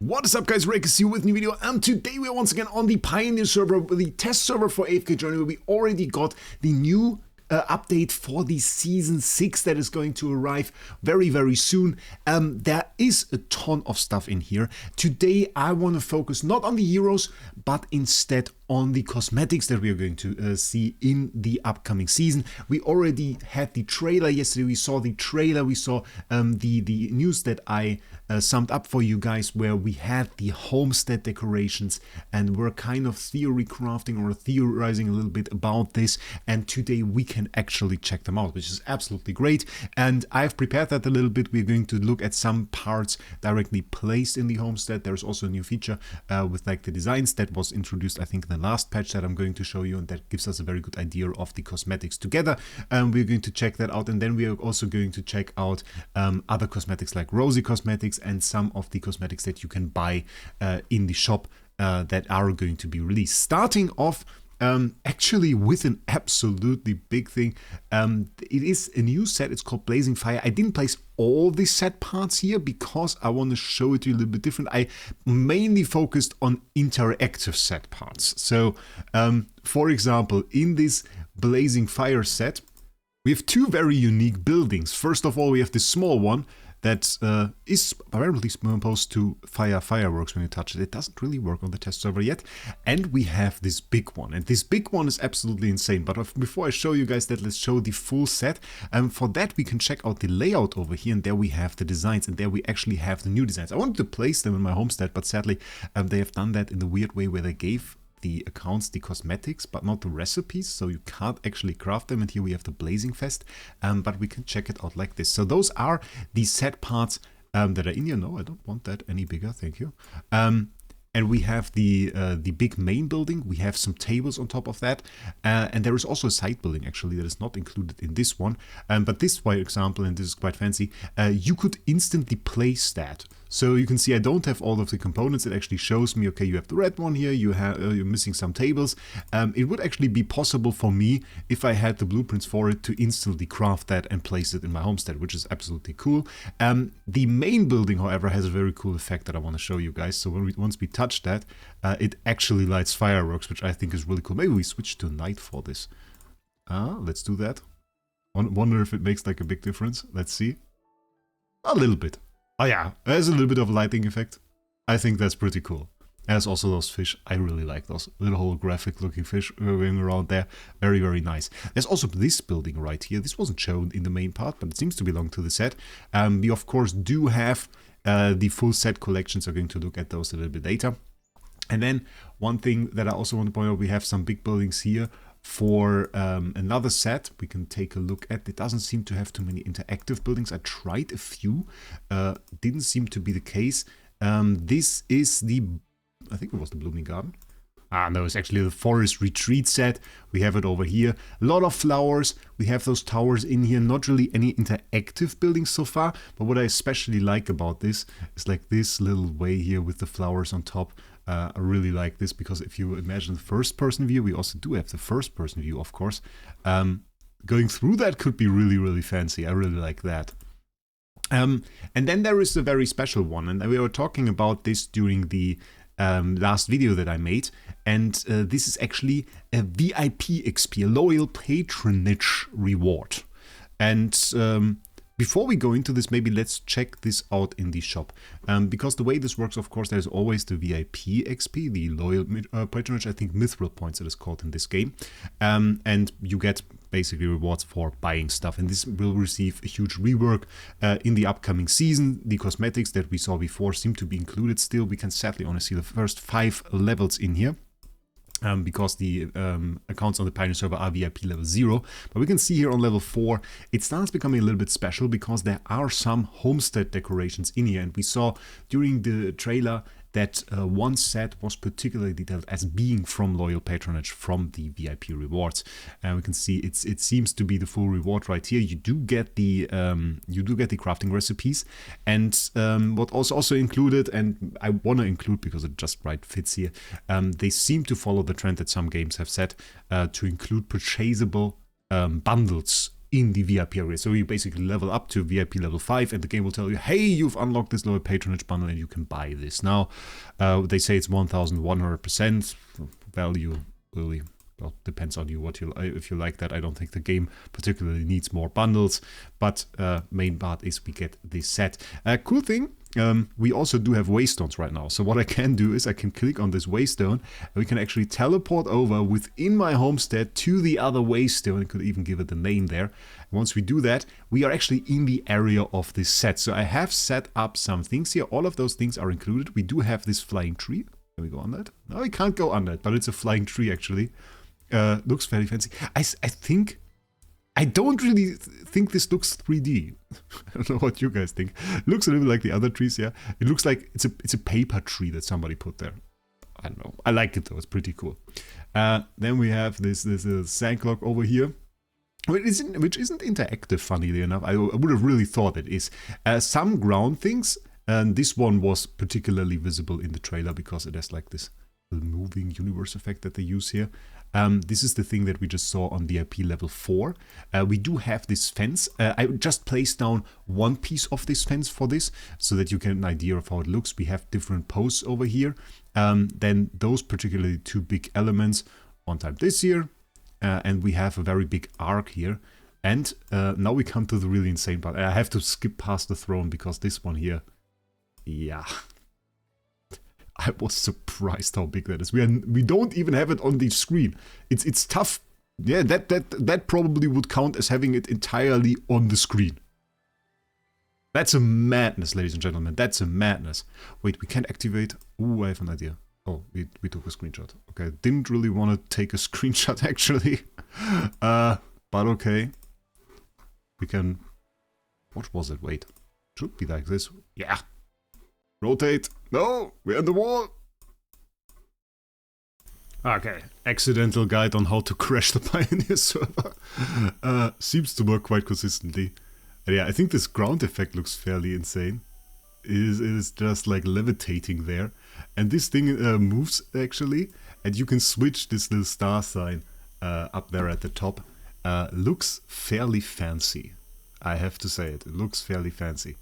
What is up, guys? Wraec is here with a new video, and today we are once again on the Pioneer server, the test server for AFK Journey, where we already got the new update for the Season 6 that is going to arrive very, very soon. There is a ton of stuff in here. Today I want to focus not on the heroes, but instead on the cosmetics that we are going to see in the upcoming season. We already had the trailer yesterday. We saw the trailer. We saw the news that I summed up for you guys, where we had the Homestead decorations and we're kind of theorizing a little bit about this. And today we can actually check them out, which is absolutely great. And I've prepared that a little bit. We're going to look at some parts directly placed in the Homestead. There's also a new feature with like the designs that was introduced, I think, in the last patch that I'm going to show you, and that gives us a very good idea of the cosmetics together. We're going to check that out, and then we are also going to check out other cosmetics like Rosy cosmetics and some of the cosmetics that you can buy in the shop that are going to be released. Starting off actually with an absolutely big thing. It is a new set. It's called Blazing Fire. I didn't place all the set parts here because I want to show it to you a little bit different. I mainly focused on interactive set parts. So for example, in this Blazing Fire set, we have two very unique buildings. First of all, we have this small one that is apparently supposed to fire fireworks when you touch it. It doesn't really work on the test server yet. And we have this big one. And this big one is absolutely insane. But before I show you guys that, let's show the full set. For that, we can check out the layout over here. And there we have the designs. And there we actually have the new designs. I wanted to place them in my Homestead, but sadly, they have done that in the weird way where they gave the accounts the cosmetics but not the recipes, so you can't actually craft them. And here we have the Blazing Fest, but we can check it out like this. So those are the set parts that are in here. No, I don't want that any bigger, thank you. And we have the big main building. We have some tables on top of that. And there is also a side building, actually, that is not included in this one. But this, for example, and this is quite fancy, you could instantly place that. So you can see I don't have all of the components. It actually shows me, okay, you have the red one here, you're missing some tables. It would actually be possible for me, if I had the blueprints for it, to instantly craft that and place it in my Homestead, which is absolutely cool. The main building, however, has a very cool effect that I want to show you guys. So once we touch that, it actually lights fireworks, which I think is really cool. Maybe we switch to night for this. Let's do that. Wonder if it makes like a big difference. Let's see. A little bit. Oh yeah, there's a little bit of a lighting effect. I think that's pretty cool. There's also those fish. I really like those little holographic looking fish going around there. Very, very nice. There's also this building right here. This wasn't shown in the main part, but it seems to belong to the set. We of course do have the full set collection, so we're going to look at those a little bit later. And then one thing that I also want to point out, we have some big buildings here for another set we can take a look at. It doesn't seem to have too many interactive buildings. I tried a few, didn't seem to be the case. This is the, I think it was the Blooming Garden. No, it's actually the Forest Retreat set. We have it over here. A lot of flowers. We have those towers in here. Not really any interactive buildings so far. But what I especially like about this is like this little way here with the flowers on top. I really like this because if you imagine the first-person view, we also do have the first-person view, of course. Going through that could be really, really fancy. I really like that. And then there is a very special one. And we were talking about this during the last video that I made, and this is actually a VIP XP, a loyal patronage reward. And before we go into this, maybe let's check this out in the shop, because the way this works, of course, there's always the VIP XP, the loyal patronage, I think mithril points it is called in this game, and you get basically rewards for buying stuff, and this will receive a huge rework in the upcoming season. The cosmetics that we saw before seem to be included still. We can sadly only see the first 5 levels in here. Because the accounts on the Pioneer server are VIP level 0. But we can see here on level 4, it starts becoming a little bit special because there are some Homestead decorations in here. And we saw during the trailer that one set was particularly detailed as being from loyal patronage from the VIP rewards. And we can see it seems to be the full reward right here. You do get the crafting recipes, and what also included, and I want to include because it just right fits here. They seem to follow the trend that some games have set to include purchasable bundles in the VIP area. So you basically level up to VIP level 5 and the game will tell you, hey, you've unlocked this lower patronage bundle and you can buy this. Now, they say it's 1100% value, really. Well, depends on you if you like that. I don't think the game particularly needs more bundles, but main part is we get this set. Cool thing, we also do have waystones right now. So what I can do is I can click on this waystone and we can actually teleport over within my homestead to the other waystone. I could even give it a name there. And once we do that, we are actually in the area of this set. So I have set up some things here. All of those things are included. We do have this flying tree. Can we go on that? No, we can't go on that, but it's a flying tree actually. Looks very fancy. I don't really think this looks 3D. I don't know what you guys think. It looks a little bit like the other trees, yeah. It looks like it's a paper tree that somebody put there. I don't know. I like it though. It's pretty cool. Then we have this sand clock over here, which isn't interactive. Funnily enough, I would have really thought it is. Some ground things, and this one was particularly visible in the trailer because it has like this moving universe effect that they use here. This is the thing that we just saw on VIP level 4. We do have this fence. I just placed down one piece of this fence for this so that you get an idea of how it looks. We have different posts over here. Then those particularly two big elements, one time this here, and we have a very big arc here. And now we come to the really insane part. I have to skip past the throne because this one here, yeah. I was surprised how big that is. We don't even have it on the screen. It's tough. Yeah, that probably would count as having it entirely on the screen. That's a madness, ladies and gentlemen. That's a madness. Wait, we can't activate. Ooh, I have an idea. Oh, we took a screenshot. Okay, didn't really want to take a screenshot actually. But okay. We can. What was it? Wait. Should be like this. Yeah. Rotate. No, we're on the wall. Okay, accidental guide on how to crash the Pioneer server. Seems to work quite consistently. And yeah, I think this ground effect looks fairly insane. It is just like levitating there. And this thing moves actually. And you can switch this little star sign up there at the top. Looks fairly fancy. I have to say it. It looks fairly fancy.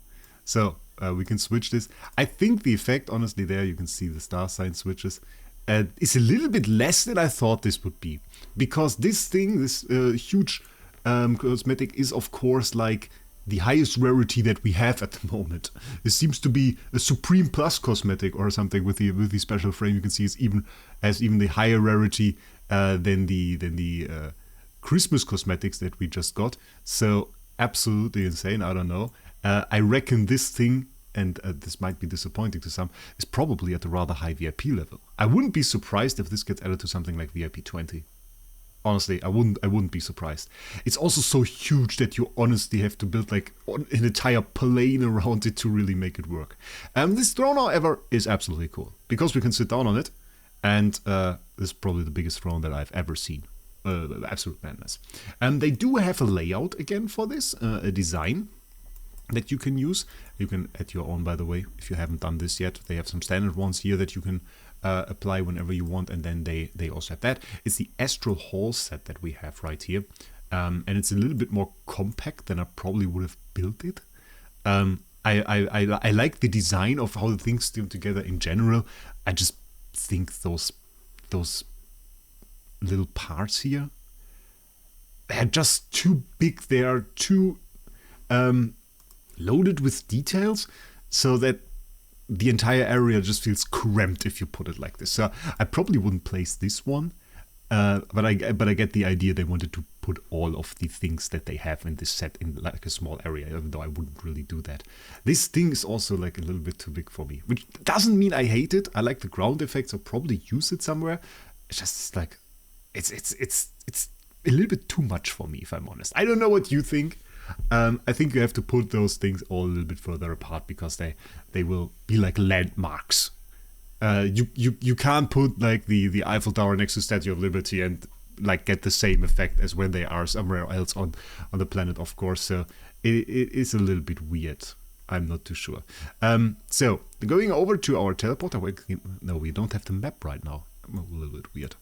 So, we can switch this. I think the effect, honestly, there you can see the star sign switches. Is a little bit less than I thought this would be. Because this thing, this huge cosmetic is of course like the highest rarity that we have at the moment. It seems to be a Supreme Plus cosmetic or something with the special frame. You can see it's even the higher rarity than the Christmas cosmetics that we just got. So absolutely insane. I don't know. I reckon this thing, and this might be disappointing to some, is probably at a rather high VIP level. I wouldn't be surprised if this gets added to something like VIP 20. Honestly, I wouldn't be surprised. It's also so huge that you honestly have to build like an entire plane around it to really make it work. This throne, however, is absolutely cool because we can sit down on it, and this is probably the biggest throne that I've ever seen. Absolute madness. They do have a layout again for this, a design that you can use. You can add your own, by the way, if you haven't done this yet. They have some standard ones here that you can apply whenever you want, and then they also have that. It's the Astral Hall set that we have right here, and it's a little bit more compact than I probably would have built it. I like the design of how the things stick together in general. I just think those little parts here, they're just too big. They are too loaded with details, so that the entire area just feels cramped if you put it like this. So I probably wouldn't place this one, but I get the idea. They wanted to put all of the things that they have in this set in like a small area, even though I wouldn't really do that. This thing is also like a little bit too big for me, which doesn't mean I hate it. I like the ground effects. I'll probably use it somewhere. It's just like it's a little bit too much for me, if I'm honest. I don't know what you think. I think you have to put those things all a little bit further apart because they will be like landmarks. You can't put like the Eiffel Tower next to Statue of Liberty and like get the same effect as when they are somewhere else on the planet, of course. So it is a little bit weird. I'm not too sure. So going over to our teleporter. No, we don't have the map right now. A little bit weird.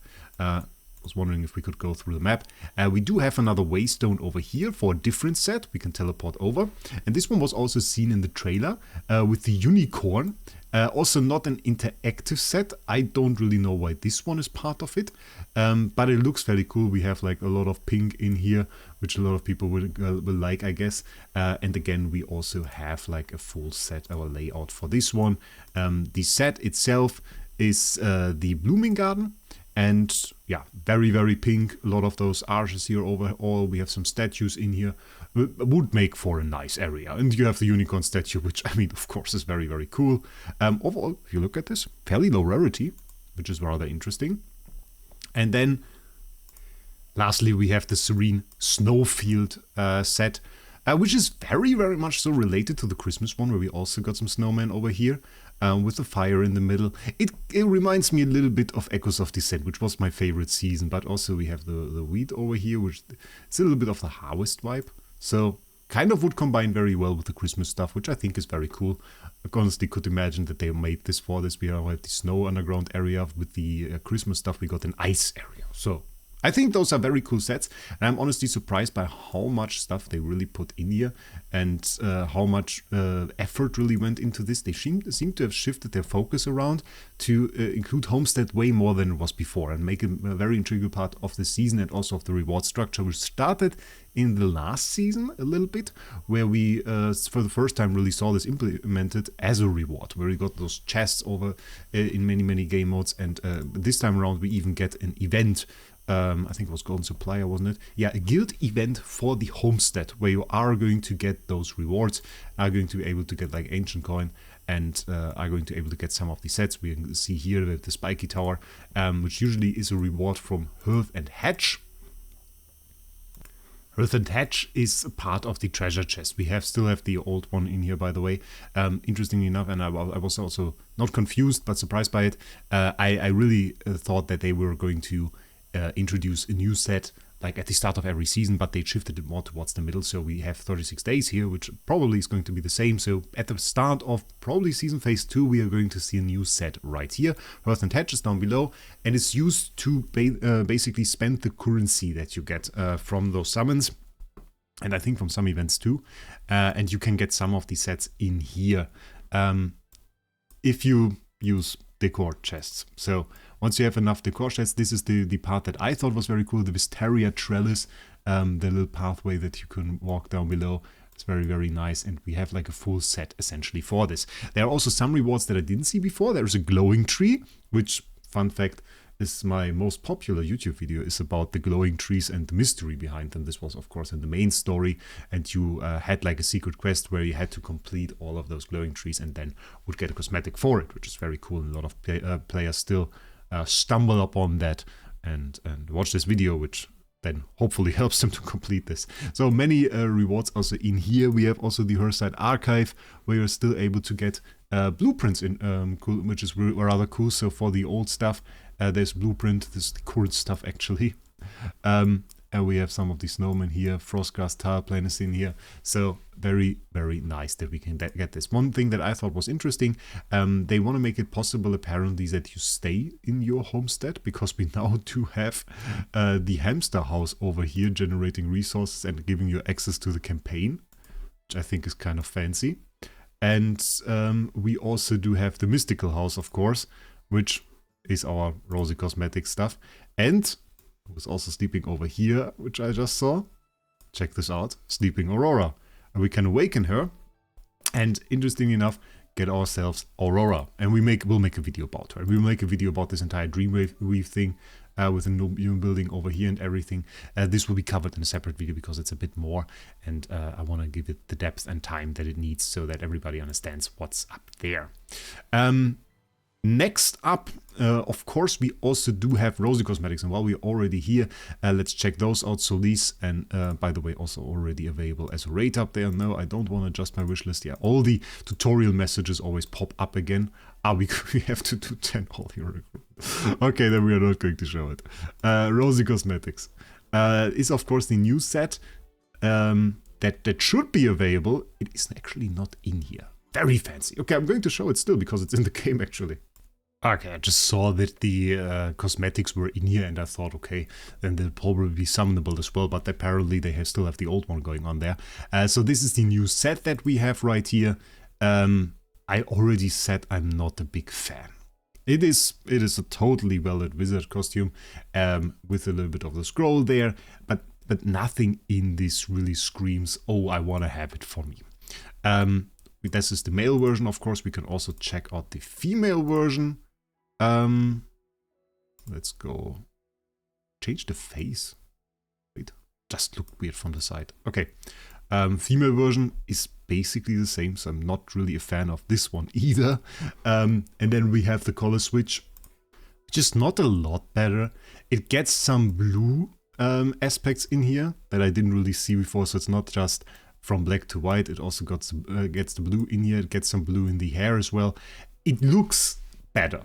was wondering if we could go through the map. We do have another waystone over here for a different set. We can teleport over. And this one was also seen in the trailer with the unicorn. Also not an interactive set. I don't really know why this one is part of it. But it looks very cool. We have like a lot of pink in here, which a lot of people will like, I guess. And again, we also have like a full set, our layout for this one. The set itself is the blooming garden. And yeah, very, very pink. A lot of those arches here overall. We have some statues in here. Would make for a nice area. And you have the unicorn statue, which, I mean, of course, is very, very cool. Overall, if you look at this, fairly low rarity, which is rather interesting. And then, lastly, we have the Serene Snowfield set, which is very, very much so related to the Christmas one, where we also got some snowmen over here. With the fire in the middle. It reminds me a little bit of Echoes of Descent, which was my favorite season, but also we have the wheat over here, which it's a little bit of the harvest vibe. So kind of would combine very well with the Christmas stuff, which I think is very cool. I honestly could imagine that they made this for this. We now have the snow underground area. With the Christmas stuff, we got an ice area. So I think those are very cool sets, and I'm honestly surprised by how much stuff they really put in here and how much effort really went into this. They seem to have shifted their focus around to include Homestead way more than it was before and make it a very integral part of the season and also of the reward structure, which started in the last season a little bit, where we for the first time really saw this implemented as a reward, where we got those chests over in many game modes, and this time around we even get an event. I think it was Golden Supplier, wasn't it? Yeah, a guild event for the Homestead, where you are going to get those rewards, are going to be able to get like Ancient Coin, and are going to be able to get some of the sets. We can see here the Spiky Tower, which usually is a reward from Hearth and Hatch. Hearth and Hatch is part of the treasure chest. We still have the old one in here, by the way. Interestingly enough, and I was also not confused but surprised by it. I really thought that they were going to introduce a new set like at the start of every season, but they shifted it more towards the middle. So we have 36 days here, which probably is going to be the same. So at the start of probably season phase 2, we are going to see a new set right here. Hearth and Hatch is down below, and it's used to basically spend the currency that you get from those summons, and I think from some events too. And you can get some of the sets in here if you use decor chests. So once you have enough decor chests, this is the part that I thought was very cool, the Wisteria Trellis, the little pathway that you can walk down below. It's very, very nice, and we have like a full set essentially for this. There are also some rewards that I didn't see before. There's a glowing tree, which, fun fact, is my most popular YouTube video, is about the glowing trees and the mystery behind them. This was, of course, in the main story, and you had like a secret quest where you had to complete all of those glowing trees and then would get a cosmetic for it, which is very cool. And a lot of players still stumble upon that and watch this video, which then hopefully helps them to complete this. So many rewards also in here. We have also the Hearthside Archive, where you're still able to get blueprints in, cool, which is rather cool. So for the old stuff, there's blueprint. This is the current stuff actually. And we have some of the snowmen here. Frostgrass Tile Plane is in here. So very, very nice that we can get this. One thing that I thought was interesting, they want to make it possible apparently that you stay in your homestead, because we now do have the hamster house over here generating resources and giving you access to the campaign, which I think is kind of fancy. And we also do have the mystical house, of course, which is our rosy cosmetic stuff. And who's also sleeping over here, which I just saw. Check this out, Sleeping Aurora. And we can awaken her, and interestingly enough, get ourselves Aurora. And we'll make a video about her. We'll make a video about this entire Dreamweave thing with a new building over here and everything. This will be covered in a separate video because it's a bit more, and I want to give it the depth and time that it needs so that everybody understands what's up there. Next up, of course, we also do have rosy cosmetics, and while we're already here, let's check those out. So these, and by the way, also already available as a rate up there. No, I don't want to adjust my wish list. Yeah, all the tutorial messages always pop up again. We have to do 10 all here. Okay, then we are not going to show it. Rosy cosmetics is, of course, the new set that should be available. It is actually not in here. Very fancy. Okay, I'm going to show it still because it's in the game actually. Okay, I just saw that the cosmetics were in here and I thought, okay, then they'll probably be summonable as well, but apparently they still have the old one going on there. So this is the new set that we have right here. I already said I'm not a big fan. It is a totally valid wizard costume with a little bit of the scroll there, but nothing in this really screams, oh, I want to have it for me. This is the male version, of course. We can also check out the female version. Let's go. Change the face. Wait, just looked weird from the side. Okay. Female version is basically the same, so I'm not really a fan of this one either. And then we have the color switch, which is not a lot better. It gets some blue aspects in here that I didn't really see before, so it's not just from black to white. It also gets the blue in here. It gets some blue in the hair as well. It looks better.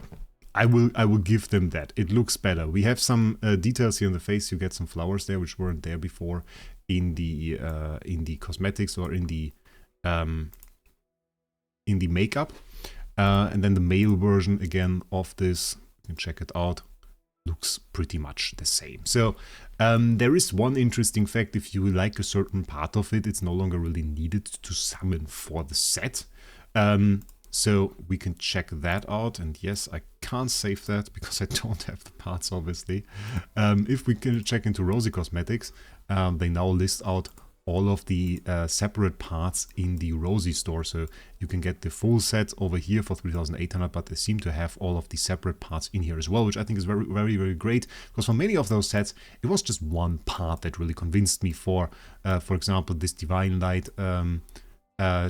I will give them that. It looks better. We have some details here in the face. You get some flowers there, which weren't there before in the cosmetics or in the makeup. And then the male version again of this, you can check it out, looks pretty much the same. So there is one interesting fact: if you like a certain part of it, it's no longer really needed to summon for the set. So we can check that out, and yes, I can't save that because I don't have the parts, obviously. If we can check into Rosy Cosmetics, they now list out all of the separate parts in the Rosy store. So you can get the full set over here for 3,800, but they seem to have all of the separate parts in here as well, which I think is very, very, very great, because for many of those sets, it was just one part that really convinced me for example, this Divine Light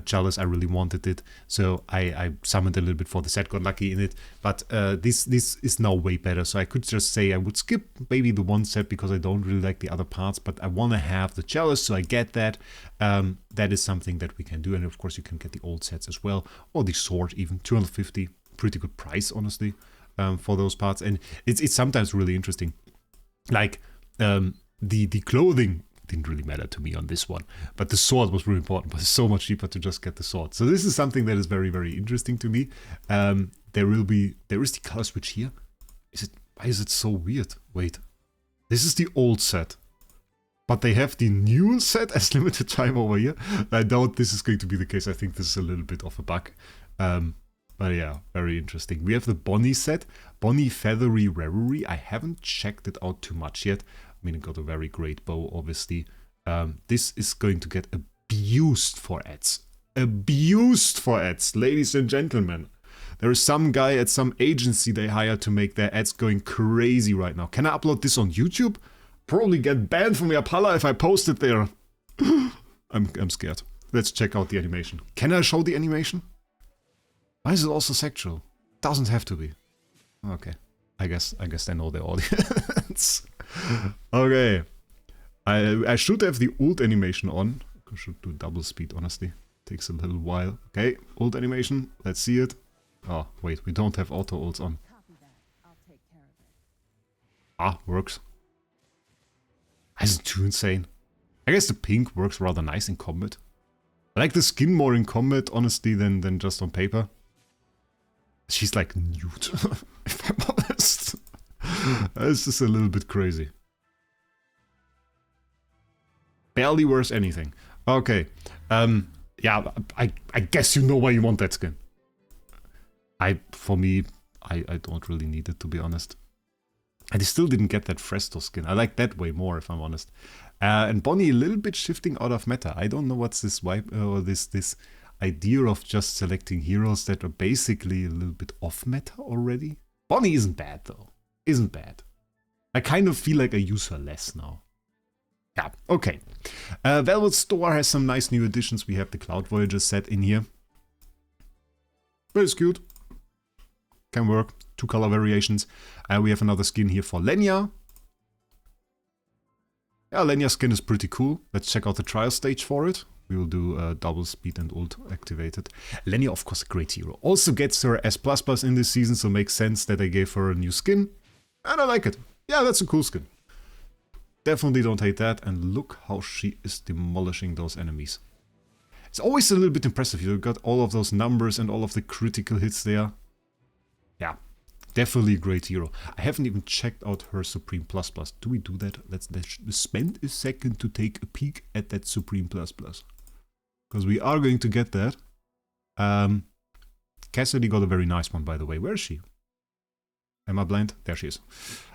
chalice. I really wanted it, so I summoned a little bit for the set, got lucky in it, but this is now way better. So I could just say I would skip maybe the one set because I don't really like the other parts, but I want to have the chalice, so I get that. That is something that we can do, and of course you can get the old sets as well, or the sword even, 250, pretty good price honestly for those parts. And it's sometimes really interesting, like the clothing didn't really matter to me on this one, but the sword was really important, but it's so much cheaper to just get the sword. So this is something that is very, very interesting to me. There is the color switch here. Why is it so weird? Wait, this is the old set, but they have the new set as limited time over here. I doubt this is going to be the case. I think this is a little bit of a bug. But yeah, very interesting. We have the Bonnie set, Bonnie Feathery Reverie. I haven't checked it out too much yet. I mean, it got a very great bow, obviously. This is going to get abused for ads. Abused for ads, ladies and gentlemen. There is some guy at some agency they hired to make their ads going crazy right now. Can I upload this on YouTube? Probably get banned from Yapala if I post it there. I'm scared. Let's check out the animation. Can I show the animation? Why is it also sexual? Doesn't have to be. Okay. I guess I know the audience. Okay. I should have the ult animation on. I should do double speed, honestly. Takes a little while. Okay, ult animation. Let's see it. Oh, wait, we don't have auto ults on. Ah, works. Isn't too insane. I guess the pink works rather nice in combat. I like the skin more in combat, honestly, than just on paper. She's like nude, if I'm honest. This is a little bit crazy. Barely worth anything. Okay. Yeah, I guess you know why you want that skin. For me, I don't really need it, to be honest. I still didn't get that Fresto skin. I like that way more, if I'm honest. And Bonnie a little bit shifting out of meta. I don't know what's this vibe or this idea of just selecting heroes that are basically a little bit off meta already. Bonnie isn't bad though. Isn't bad. I kind of feel like I use her less now. Yeah, okay. Velvet Store has some nice new additions. We have the Cloud Voyager set in here. Very cute. Can work. 2 color variations. We have another skin here for Lenya. Yeah, Lenya's skin is pretty cool. Let's check out the trial stage for it. We will do double speed and ult activated. Lenya, of course, a great hero. Also gets her S++ in this season, so makes sense that I gave her a new skin. And I like it. Yeah, that's a cool skin. Definitely don't hate that. And look how she is demolishing those enemies. It's always a little bit impressive. You've got all of those numbers and all of the critical hits there. Yeah, Definitely a great hero. I haven't even checked out her Supreme Plus Plus. Do we do that? Let's spend a second to take a peek at that Supreme Plus Plus. Because we are going to get that. Cassidy got a very nice one, by the way. Where is she? Am I blind? There she is.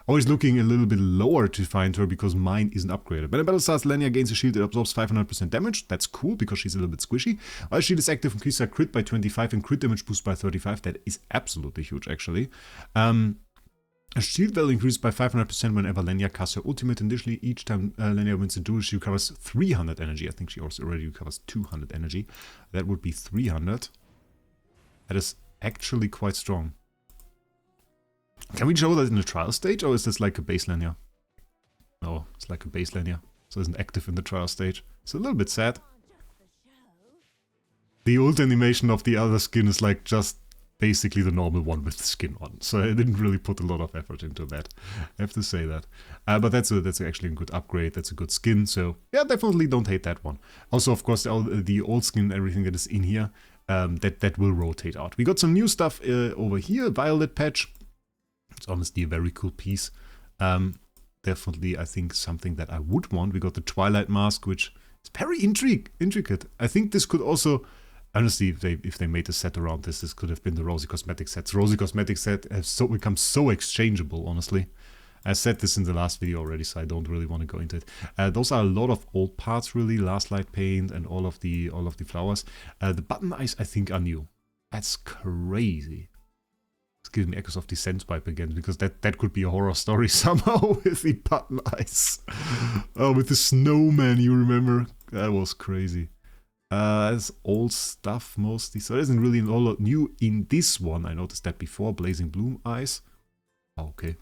Always looking a little bit lower to find her because mine isn't upgraded. When a battle starts, Lenya gains a shield that absorbs 500% damage. That's cool because she's a little bit squishy. While shield is active, increases her crit by 25 and crit damage boost by 35. That is absolutely huge, actually. A shield value increases by 500% whenever Lenya casts her ultimate. Additionally, each time Lenya wins a duel, she recovers 300 energy. I think she also already recovers 200 energy. That would be 300. That is actually quite strong. Can we show that in the trial stage, or is this like a base Lenya? No, it's like a base Lenya, so it isn't active in the trial stage. It's a little bit sad. The ult animation of the other skin is like just basically the normal one with the skin on, so I didn't really put a lot of effort into that. I have to say that. But that's actually a good upgrade. That's a good skin. So yeah, definitely don't hate that one. Also, of course, the old skin, everything that is in here, that will rotate out. We got some new stuff over here. Violet patch. It's honestly a very cool piece. Definitely, I think, something that I would want. We got the Twilight Mask, which is very intricate. I think this could also, honestly, if they made a set around this could have been the Rosy Cosmetic sets. Rosy Cosmetic set has become so exchangeable, honestly. I said this in the last video already, so I don't really want to go into it. Those are a lot of old parts, really. Last Light paint and all of the flowers. The button eyes, I think, are new. That's crazy. It's giving me echoes of the Sense Pipe again, because that could be a horror story somehow with the button eyes. Oh, with the snowman, you remember? That was crazy. That's old stuff mostly, so there isn't really a lot new in this one. I noticed that before. Blazing Bloom eyes. Okay.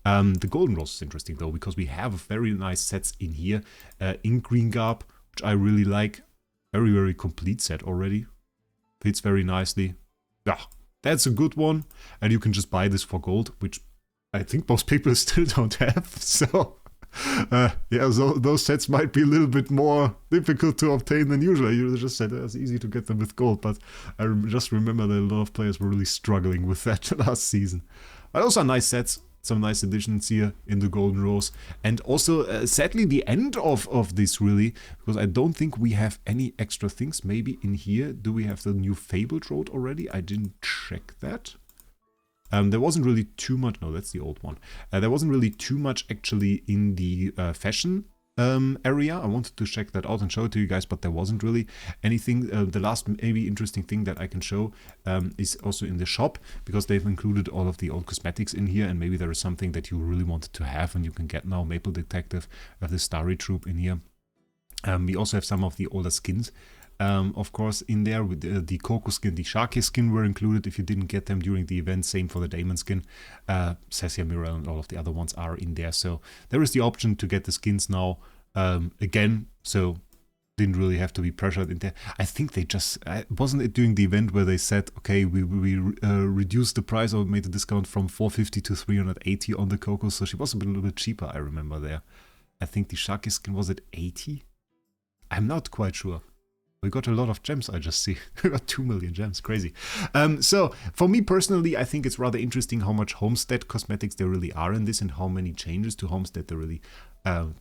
The Golden Rose is interesting though, because we have very nice sets in here. In Green Garb, which I really like. Very, very complete set already. Fits very nicely. Yeah. That's a good one, and you can just buy this for gold, which I think most people still don't have, so yeah, so those sets might be a little bit more difficult to obtain than usual. You just said it's easy to get them with gold, but I just remember that a lot of players were really struggling with that last season. But those are nice sets. Some nice additions here in the Golden Rose. And also, sadly, the end of this, really, because I don't think we have any extra things. Maybe in here, do we have the new Fabled Road already? I didn't check that. There wasn't really too much. No, that's the old one. There wasn't really too much, actually, in the fashion area. I wanted to check that out and show it to you guys, but there wasn't really anything. The last maybe interesting thing that I can show is also in the shop, because they've included all of the old cosmetics in here, and maybe there is something that you really wanted to have and you can get now. Maple Detective, we have the Starry Troop in here. We also have some of the older skins, of course, in there. With the Coco skin, the Sharky skin were included if you didn't get them during the event. Same for the Damon skin. Cessia Mirel and all of the other ones are in there. So there is the option to get the skins now again. So didn't really have to be pressured in there. I think they just, wasn't it during the event where they said, okay, we reduced the price or made a discount from 450 to 380 on the Coco. So she was a little bit cheaper, I remember there. I think the Sharky skin was at 80. I'm not quite sure. We got a lot of gems, I just see. We got 2 million gems, crazy. So, for me personally, I think it's rather interesting how much Homestead cosmetics there really are in this and how many changes to Homestead there really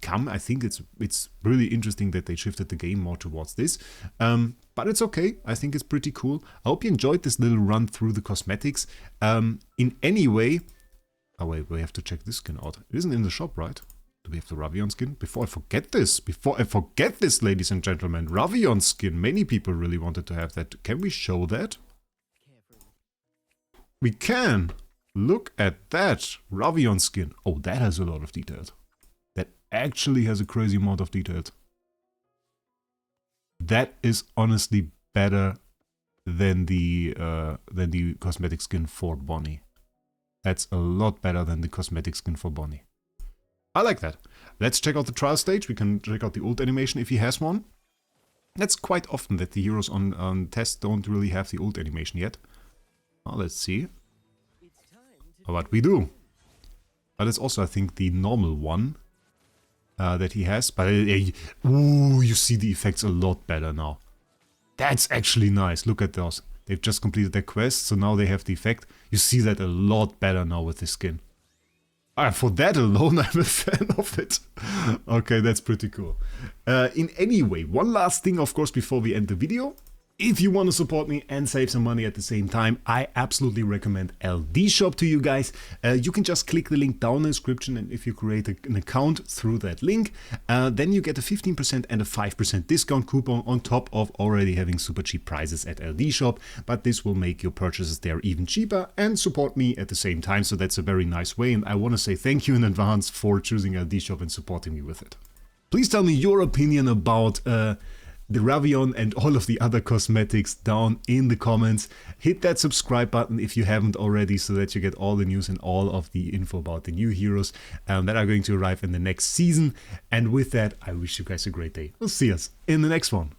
come. I think it's really interesting that they shifted the game more towards this. But it's okay. I think it's pretty cool. I hope you enjoyed this little run through the cosmetics. In any way... Oh wait, we have to check this skin out. It isn't in the shop, right? Do we have the Ravion skin? Before I forget this, ladies and gentlemen, Ravion skin. Many people really wanted to have that. Can we show that? We can. Look at that. Ravion skin. Oh, that has a lot of details. That actually has a crazy amount of details. That is honestly better than the cosmetic skin for Bonnie. That's a lot better than the cosmetic skin for Bonnie. I like that. Let's check out the trial stage. We can check out the ult animation if he has one. That's quite often that the heroes on test don't really have the ult animation yet. Well, let's see. But we do. But it's also, I think, the normal one that he has. But ooh, you see the effects a lot better now. That's actually nice. Look at those. They've just completed their quest, so now they have the effect. You see that a lot better now with this skin. For that alone, I'm a fan of it. Okay, that's pretty cool. In any way, one last thing, of course, before we end the video. If you want to support me and save some money at the same time, I absolutely recommend LD Shop to you guys. You can just click the link down in the description, and if you create an account through that link, then you get a 15% and a 5% discount coupon on top of already having super cheap prices at LD Shop. But this will make your purchases there even cheaper and support me at the same time. So that's a very nice way, and I want to say thank you in advance for choosing LD Shop and supporting me with it. Please tell me your opinion about the Ravion and all of the other cosmetics down in the comments. Hit that subscribe button if you haven't already, so that you get all the news and all of the info about the new heroes that are going to arrive in the next season. And with that, I wish you guys a great day. We'll see us in the next one.